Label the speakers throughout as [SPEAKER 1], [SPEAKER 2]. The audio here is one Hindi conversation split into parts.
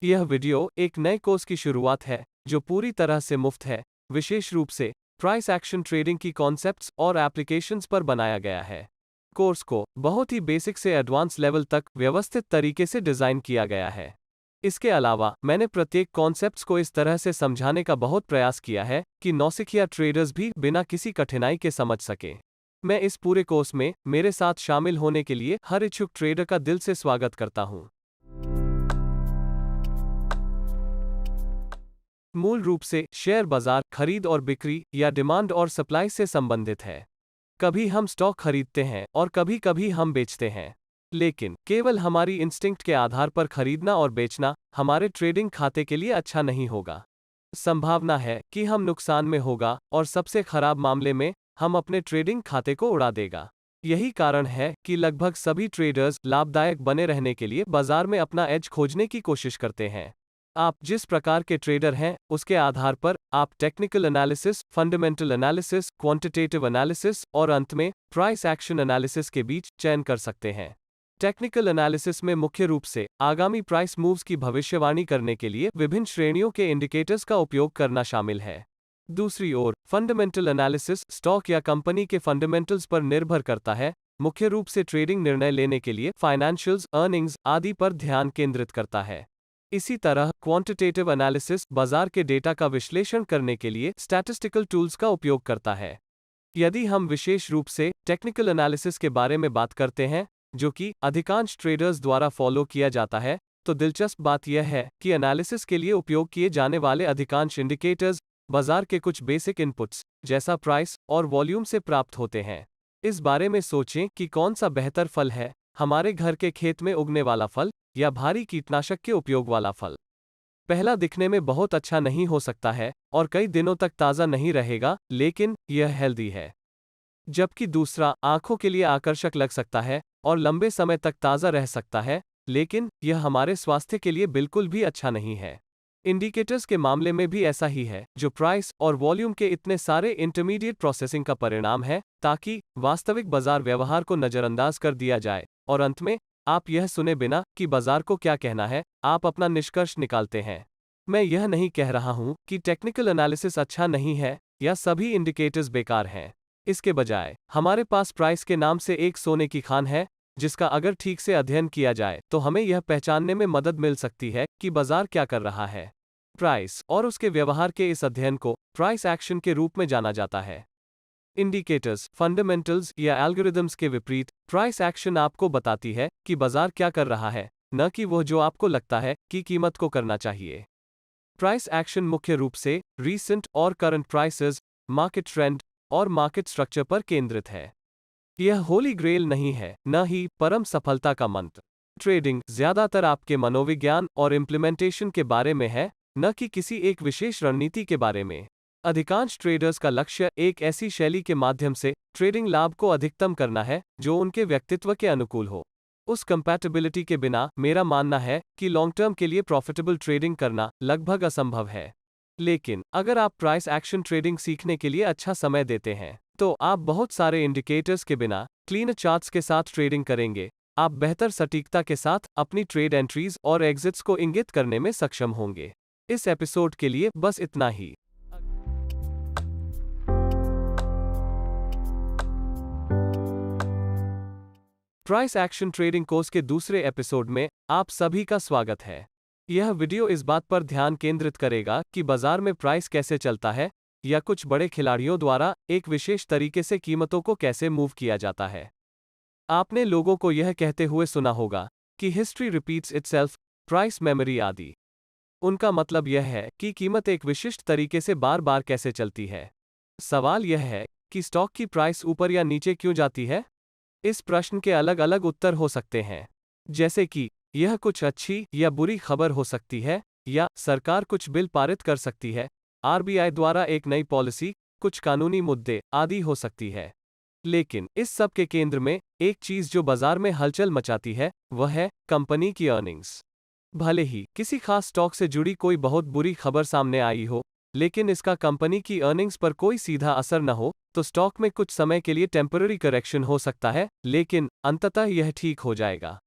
[SPEAKER 1] यह वीडियो एक नए कोर्स की शुरुआत है जो पूरी तरह से मुफ्त है, विशेष रूप से प्राइस एक्शन ट्रेडिंग की कॉन्सेप्ट्स और एप्लीकेशंस पर बनाया गया है। कोर्स को बहुत ही बेसिक से एडवांस लेवल तक व्यवस्थित तरीके से डिज़ाइन किया गया है। इसके अलावा मैंने प्रत्येक कॉन्सेप्ट्स को इस तरह से समझाने का बहुत प्रयास किया है कि नौसिखिया ट्रेडर्स भी बिना किसी कठिनाई के समझ सकें। मैं इस पूरे कोर्स में मेरे साथ शामिल होने के लिए हर इच्छुक ट्रेडर का दिल से स्वागत करता हूं। मूल रूप से शेयर बाजार खरीद और बिक्री या डिमांड और सप्लाई से संबंधित है। कभी हम स्टॉक खरीदते हैं और कभी कभी हम बेचते हैं, लेकिन केवल हमारी इंस्टिंक्ट के आधार पर खरीदना और बेचना हमारे ट्रेडिंग खाते के लिए अच्छा नहीं होगा। संभावना है कि हम नुकसान में होगा और सबसे खराब मामले में हम अपने ट्रेडिंग खाते को उड़ा देगा। यही कारण है कि लगभग सभी ट्रेडर्स लाभदायक बने रहने के लिए बाजार में अपना एज खोजने की कोशिश करते हैं। आप जिस प्रकार के ट्रेडर हैं उसके आधार पर आप technical analysis, fundamental analysis, quantitative analysis और अंत में प्राइस एक्शन एनालिसिस के बीच चयन कर सकते हैं। टेक्निकल एनालिसिस में मुख्य रूप से आगामी प्राइस मूव्स की भविष्यवाणी करने के लिए विभिन्न श्रेणियों के इंडिकेटर्स का उपयोग करना शामिल है। दूसरी ओर फंडामेंटल एनालिसिस स्टॉक या कंपनी के फंडामेंटल्स पर निर्भर करता है, मुख्य रूप से ट्रेडिंग निर्णय लेने के लिए फाइनेंशियल्स, अर्निंग्स आदि पर ध्यान केंद्रित करता है। इसी तरह क्वांटिटेटिव एनालिसिस बाजार के डेटा का विश्लेषण करने के लिए स्टैटिस्टिकल टूल्स का उपयोग करता है। यदि हम विशेष रूप से टेक्निकल एनालिसिस के बारे में बात करते हैं, जो कि अधिकांश ट्रेडर्स द्वारा फॉलो किया जाता है, तो दिलचस्प बात यह है कि एनालिसिस के लिए उपयोग किए जाने वाले अधिकांश इंडिकेटर्स बाजार के कुछ बेसिक इनपुट्स जैसा प्राइस और वॉल्यूम से प्राप्त होते हैं। इस बारे में सोचें कि कौन सा बेहतर फल है, हमारे घर के खेत में उगने वाला फल या भारी कीटनाशक के उपयोग वाला फल। पहला दिखने में बहुत अच्छा नहीं हो सकता है और कई दिनों तक ताज़ा नहीं रहेगा, लेकिन यह हेल्दी है। जबकि दूसरा आंखों के लिए आकर्षक लग सकता है और लंबे समय तक ताज़ा रह सकता है, लेकिन यह हमारे स्वास्थ्य के लिए बिल्कुल भी अच्छा नहीं है। इंडिकेटर्स के मामले में भी ऐसा ही है, जो प्राइस और वॉल्यूम के इतने सारे इंटरमीडिएट प्रोसेसिंग का परिणाम है, ताकि वास्तविक बाजार व्यवहार को नज़रअंदाज कर दिया जाए और अंत में आप यह सुने बिना कि बाजार को क्या कहना है, आप अपना निष्कर्ष निकालते हैं। मैं यह नहीं कह रहा हूं कि टेक्निकल एनालिसिस अच्छा नहीं है या सभी इंडिकेटर्स बेकार हैं। इसके बजाय हमारे पास प्राइस के नाम से एक सोने की खान है, जिसका अगर ठीक से अध्ययन किया जाए तो हमें यह पहचानने में मदद मिल सकती है कि बाजार क्या कर रहा है। प्राइस और उसके व्यवहार के इस अध्ययन को प्राइस एक्शन के रूप में जाना जाता है। इंडिकेटर्स, फंडामेंटल्स या एल्गोरिदम्स के विपरीत प्राइस एक्शन आपको बताती है कि बाजार क्या कर रहा है, न कि वह जो आपको लगता है कि कीमत को करना चाहिए। प्राइस एक्शन मुख्य रूप से रीसेंट और करंट प्राइसेस, मार्केट ट्रेंड और मार्केट स्ट्रक्चर पर केंद्रित है। यह होली ग्रेल नहीं है, न ही परम सफलता का मंत्र। ट्रेडिंग ज्यादातर आपके मनोविज्ञान और इम्प्लीमेंटेशन के बारे में है, न कि किसी एक विशेष रणनीति के बारे में। अधिकांश ट्रेडर्स का लक्ष्य एक ऐसी शैली के माध्यम से ट्रेडिंग लाभ को अधिकतम करना है जो उनके व्यक्तित्व के अनुकूल हो। उस कंपैटिबिलिटी के बिना मेरा मानना है कि लॉन्ग टर्म के लिए प्रॉफिटेबल ट्रेडिंग करना लगभग असंभव है। लेकिन अगर आप प्राइस एक्शन ट्रेडिंग सीखने के लिए अच्छा समय देते हैं, तो आप बहुत सारे इंडिकेटर्स के बिना क्लीन चार्ट्स के साथ ट्रेडिंग करेंगे। आप बेहतर सटीकता के साथ अपनी ट्रेड एंट्रीज और एग्जिट्स को इंगित करने में सक्षम होंगे। इस एपिसोड के लिए बस इतना ही। प्राइस एक्शन ट्रेडिंग कोर्स के दूसरे एपिसोड में आप सभी का स्वागत है। यह वीडियो इस बात पर ध्यान केंद्रित करेगा कि बाजार में प्राइस कैसे चलता है या कुछ बड़े खिलाड़ियों द्वारा एक विशेष तरीके से कीमतों को कैसे मूव किया जाता है। आपने लोगों को यह कहते हुए सुना होगा कि history repeats itself, price memory आदि। उनका मतलब यह है कि कीमत एक विशिष्ट तरीके से बार बार कैसे चलती है। सवाल यह है कि स्टॉक की प्राइस ऊपर या नीचे क्यों जाती है? इस प्रश्न के अलग अलग उत्तर हो सकते हैं, जैसे कि यह कुछ अच्छी या बुरी खबर हो सकती है, या सरकार कुछ बिल पारित कर सकती है, आरबीआई द्वारा एक नई पॉलिसी, कुछ कानूनी मुद्दे आदि हो सकती है। लेकिन इस सब के केंद्र में एक चीज जो बाजार में हलचल मचाती है, वह है कंपनी की अर्निंग्स। भले ही किसी खास स्टॉक से जुड़ी कोई बहुत बुरी खबर सामने आई हो, लेकिन इसका कंपनी की अर्निंग्स पर कोई सीधा असर न हो, तो स्टॉक में कुछ समय के लिए टेम्पररी करेक्शन हो सकता है, लेकिन अंततः यह ठीक हो जाएगा।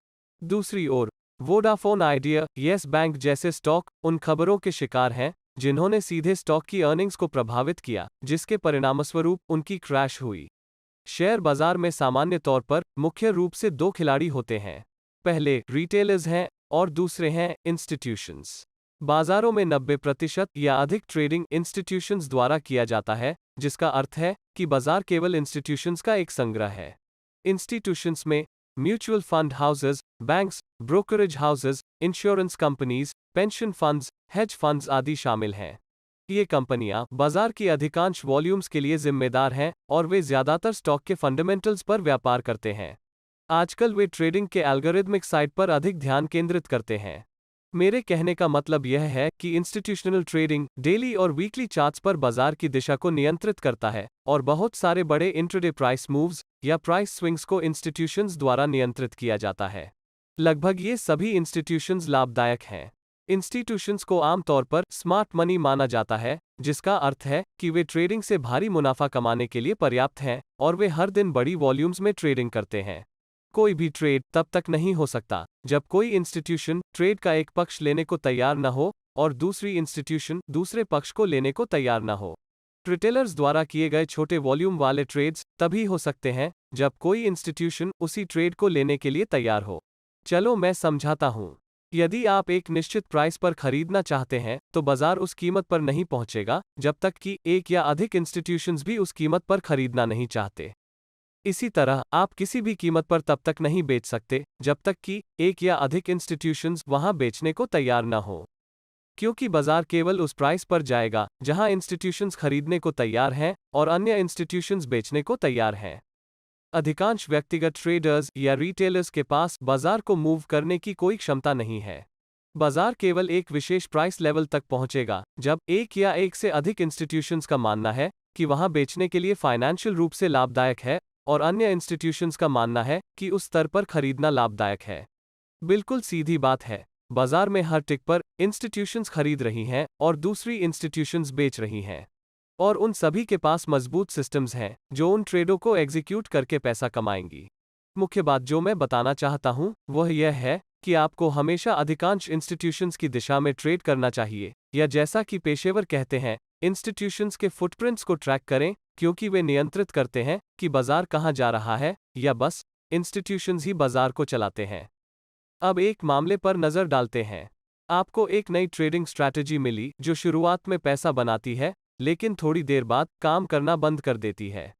[SPEAKER 1] दूसरी ओर, वोडाफोन आइडिया, येस बैंक जैसे स्टॉक उन खबरों के शिकार हैं जिन्होंने सीधे स्टॉक की अर्निंग्स को प्रभावित किया, जिसके परिणामस्वरूप उनकी क्रैश हुई। शेयर बाजार में सामान्य तौर पर मुख्य रूप से दो खिलाड़ी होते हैं। पहले रिटेलर्स हैं और दूसरे हैं इंस्टीट्यूशंस। बाजारों में 90% या अधिक ट्रेडिंग इंस्टीट्यूशंस द्वारा किया जाता है, जिसका अर्थ है कि बाजार केवल इंस्टीट्यूशंस का एक संग्रह है। इंस्टीट्यूशंस में mutual fund houses, banks, brokerage houses, insurance companies, pension funds, hedge funds आदि शामिल हैं। ये कंपनियां बाजार की अधिकांश वॉल्यूम्स के लिए जिम्मेदार हैं और वे ज्यादातर स्टॉक के फंडामेंटल्स पर व्यापार करते हैं। आजकल वे ट्रेडिंग के एल्गोरिथमिक साइड पर अधिक ध्यान केंद्रित करते हैं। मेरे कहने का मतलब यह है कि इंस्टीट्यूशनल ट्रेडिंग डेली और वीकली चार्ट्स पर बाजार की दिशा को नियंत्रित करता है और बहुत सारे बड़े इंट्राडे प्राइस मूव्स या प्राइस स्विंग्स को इंस्टीट्यूशंस द्वारा नियंत्रित किया जाता है। लगभग ये सभी इंस्टीट्यूशंस लाभदायक हैं। इंस्टीट्यूशंस को आमतौर पर स्मार्ट मनी माना जाता है, जिसका अर्थ है कि वे ट्रेडिंग से भारी मुनाफा कमाने के लिए पर्याप्त हैं और वे हर दिन बड़ी वॉल्यूम्स में ट्रेडिंग करते हैं। कोई भी ट्रेड तब तक नहीं हो सकता जब कोई इंस्टीट्यूशन ट्रेड का एक पक्ष लेने को तैयार न हो और दूसरी इंस्टीट्यूशन दूसरे पक्ष को लेने को तैयार न हो। रिटेलर्स द्वारा किए गए छोटे वॉल्यूम वाले ट्रेड्स तभी हो सकते हैं जब कोई इंस्टीट्यूशन उसी ट्रेड को लेने के लिए तैयार हो। चलो मैं समझाता हूं। यदि आप एक निश्चित प्राइस पर खरीदना चाहते हैं तो बाजार उस कीमत पर नहीं पहुंचेगा जब तक कि एक या अधिक इंस्टीट्यूशंस भी उस कीमत पर खरीदना नहीं चाहते। इसी तरह आप किसी भी कीमत पर तब तक नहीं बेच सकते जब तक कि एक या अधिक इंस्टीट्यूशंस वहां बेचने को तैयार न हो, क्योंकि बाजार केवल उस प्राइस पर जाएगा जहां इंस्टीट्यूशंस खरीदने को तैयार हैं और अन्य इंस्टीट्यूशंस बेचने को तैयार हैं। अधिकांश व्यक्तिगत ट्रेडर्स या रिटेलर्स के पास बाजार को मूव करने की कोई क्षमता नहीं है। बाजार केवल एक विशेष प्राइस लेवल तक पहुंचेगा जब एक या एक से अधिक इंस्टीट्यूशंस का मानना है कि वहां बेचने के लिए फाइनेंशियल रूप से लाभदायक है और अन्य इंस्टीट्यूशंस का मानना है कि उस स्तर पर खरीदना लाभदायक है। बिल्कुल सीधी बात है। बाजार में हर टिक पर इंस्टीट्यूशंस खरीद रही हैं और दूसरी इंस्टीट्यूशंस बेच रही हैं, और उन सभी के पास मजबूत सिस्टम्स हैं जो उन ट्रेडों को एग्जीक्यूट करके पैसा कमाएंगी। मुख्य बात जो मैं बताना चाहता हूं वह यह है कि आपको हमेशा अधिकांश इंस्टीट्यूशंस की दिशा में ट्रेड करना चाहिए, या जैसा कि पेशेवर कहते हैं, इंस्टीट्यूशंस के फुटप्रिंट्स को ट्रैक करें, क्योंकि वे नियंत्रित करते हैं कि बाजार कहां जा रहा है, या बस इंस्टीट्यूशंस ही बाजार को चलाते हैं। अब एक मामले पर नजर डालते हैं। आपको एक नई ट्रेडिंग स्ट्रैटेजी मिली जो शुरुआत में पैसा बनाती है, लेकिन थोड़ी देर बाद काम करना बंद कर देती है।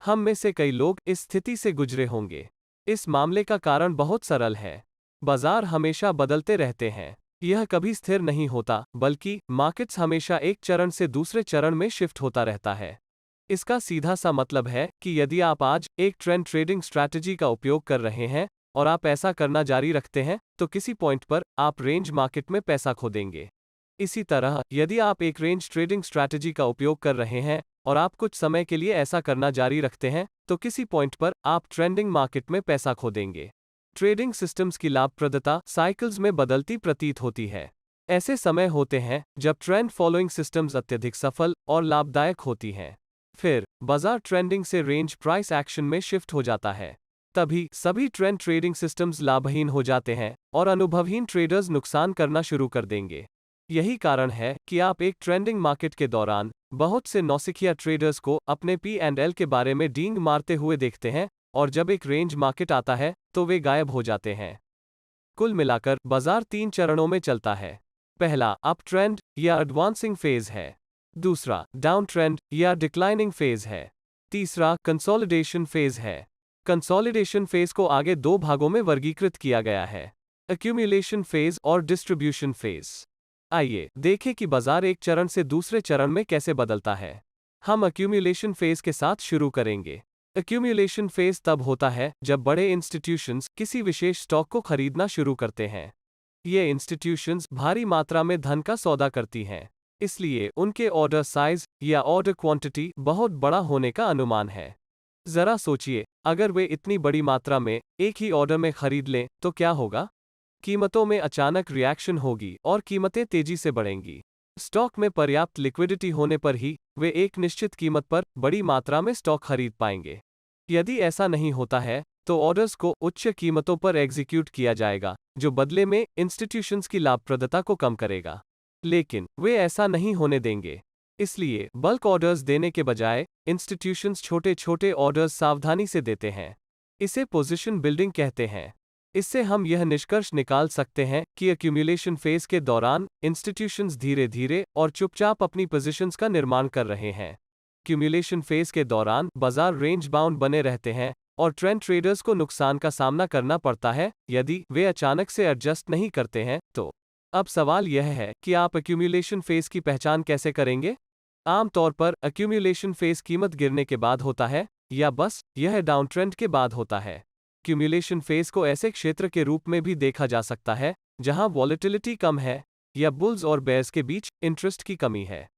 [SPEAKER 1] हम में से कई लोग इस स्थिति से गुजरे होंगे। इस मामले का कारण बहुत सरल है। बाजार हमेशा बदलते रहते हैं। यह कभी स्थिर नहीं होता, बल्कि मार्केट्स हमेशा एक चरण से दूसरे चरण में शिफ्ट होता रहता है। इसका सीधा सा मतलब है कि यदि आप आज एक ट्रेंड ट्रेडिंग स्ट्रैटेजी का उपयोग कर रहे हैं और आप ऐसा करना जारी रखते हैं, तो किसी पॉइंट पर आप रेंज मार्केट में पैसा खो देंगे। इसी तरह यदि आप एक रेंज ट्रेडिंग स्ट्रैटेजी का उपयोग कर रहे हैं और आप कुछ समय के लिए ऐसा करना जारी रखते हैं, तो किसी पॉइंट पर आप ट्रेंडिंग मार्केट में पैसा खो देंगे। ट्रेडिंग सिस्टम्स की लाभप्रदता साइकिल्स में बदलती प्रतीत होती है। ऐसे समय होते हैं जब ट्रेंड फॉलोइंग सिस्टम्स अत्यधिक सफल और लाभदायक होती हैं। फिर बाजार ट्रेंडिंग से रेंज प्राइस एक्शन में शिफ्ट हो जाता है। तभी सभी ट्रेंड ट्रेडिंग सिस्टम्स लाभहीन हो जाते हैं और अनुभवहीन ट्रेडर्स नुकसान करना शुरू कर देंगे। यही कारण है कि आप एक ट्रेंडिंग मार्केट के दौरान बहुत से नौसिखिया ट्रेडर्स को अपने P&L के बारे में डींग मारते हुए देखते हैं, और जब एक रेंज मार्केट आता है तो वे गायब हो जाते हैं। कुल मिलाकर बाजार 3 चरणों में चलता है। पहला अप ट्रेंड या एडवांसिंग फेज है। दूसरा डाउन ट्रेंड या डिक्लाइनिंग फेज है। तीसरा कंसोलिडेशन फेज है। कंसोलिडेशन फेज को आगे 2 भागों में वर्गीकृत किया गया है, एक्यूमुलेशन फेज और डिस्ट्रीब्यूशन फेज। आइए देखें कि बाजार एक चरण से दूसरे चरण में कैसे बदलता है। हम एक्यूमुलेशन फेज के साथ शुरू करेंगे। एक्यूमुलेशन फेज तब होता है जब बड़े इंस्टीट्यूशंस किसी विशेष स्टॉक को खरीदना शुरू करते हैं। ये इंस्टीट्यूशंस भारी मात्रा में धन का सौदा करती हैं, इसलिए उनके ऑर्डर साइज या ऑर्डर क्वांटिटी बहुत बड़ा होने का अनुमान है। जरा सोचिए, अगर वे इतनी बड़ी मात्रा में एक ही ऑर्डर में खरीद लें तो क्या होगा? कीमतों में अचानक रिएक्शन होगी और कीमतें तेजी से बढ़ेंगी। स्टॉक में पर्याप्त लिक्विडिटी होने पर ही वे एक निश्चित कीमत पर बड़ी मात्रा में स्टॉक खरीद पाएंगे। यदि ऐसा नहीं होता है तो ऑर्डर्स को उच्च कीमतों पर एग्जीक्यूट किया जाएगा, जो बदले में इंस्टीट्यूशंस की लाभप्रदता को कम करेगा। लेकिन वे ऐसा नहीं होने देंगे। इसलिए बल्क ऑर्डर्स देने के बजाय इंस्टीट्यूशंस छोटे छोटे ऑर्डर्स सावधानी से देते हैं। इसे पोजीशन बिल्डिंग कहते हैं। इससे हम यह निष्कर्ष निकाल सकते हैं कि एक्यूमुलेशन फेज के दौरान इंस्टीट्यूशंस धीरे धीरे और चुपचाप अपनी पोजीशंस का निर्माण कर रहे हैं। एक्यूमुलेशन फेज के दौरान बाजार रेंज बाउंड बने रहते हैं और ट्रेंड ट्रेडर्स को नुकसान का सामना करना पड़ता है यदि वे अचानक से एडजस्ट नहीं करते हैं तो। अब सवाल यह है कि आप एक्यूमुलेशन फेज की पहचान कैसे करेंगे? आमतौर पर एक्यूमुलेशन फेज कीमत गिरने के बाद होता है या बस यह डाउन ट्रेंड के बाद होता है। एक्यूमुलेशन फेज को ऐसे क्षेत्र के रूप में भी देखा जा सकता है जहां वॉलेटिलिटी कम है या बुल्स और बेयर्स के बीच इंटरेस्ट की कमी है।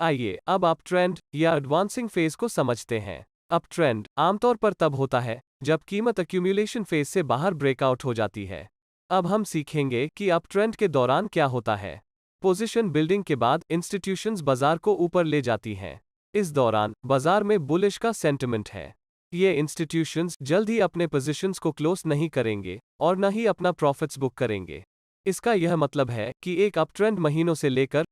[SPEAKER 1] आइए अब आप ट्रेंड या एडवांसिंग फेज को समझते हैं। अप ट्रेंड आमतौर पर तब होता है जब कीमत एक्यूमुलेशन फेज से बाहर ब्रेकआउट हो जाती है। अब हम सीखेंगे कि अप ट्रेंड के दौरान क्या होता है। पोजीशन बिल्डिंग के बाद इंस्टीट्यूशंस बाजार को ऊपर ले जाती हैं। इस दौरान बाजार में बुलिश का सेंटिमेंट है। ये इंस्टीट्यूशंस जल्द ही अपने पोजीशंस को क्लोज नहीं करेंगे और न ही अपना प्रॉफिट्स बुक करेंगे। इसका यह मतलब है कि एक अप ट्रेंड महीनों से लेकर